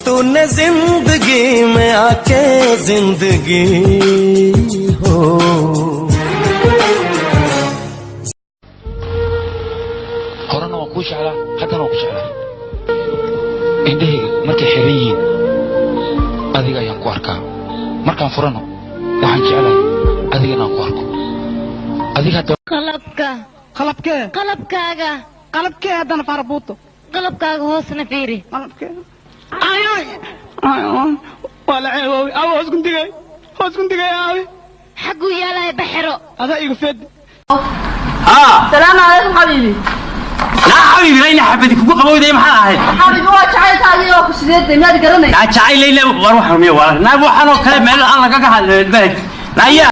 तूने जिंदगी में आके जिंदगी हो horena waan kuu jeclaa haddana waan ku jeclaa indhahayga markay xiran yihiin adiga ayaan ku arkaa markaan furano waxaan jeclahay adigana aan ku arko adiga qalabkee haddana faarabuuto qalabkaaga hoosna fiiri qalabkee waa la ceebooy aw hoos kundigay aawi xagguu yaalahay baxiro adaa igu fed السلام عليكم حبيبي لا حبيبي ليلى حبيبي كوكو قبوي ما هاي حبيبي هو جعيل تاعي oo ku sideed ma garanay لا جعيل ليلى وروح رمي ولا ناب waxaan oo kale meel aan laga hadlay لا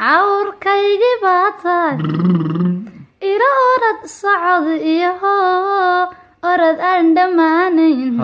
عوركيغي باتاي إلى أرد صعد إيهو أرد أندمانين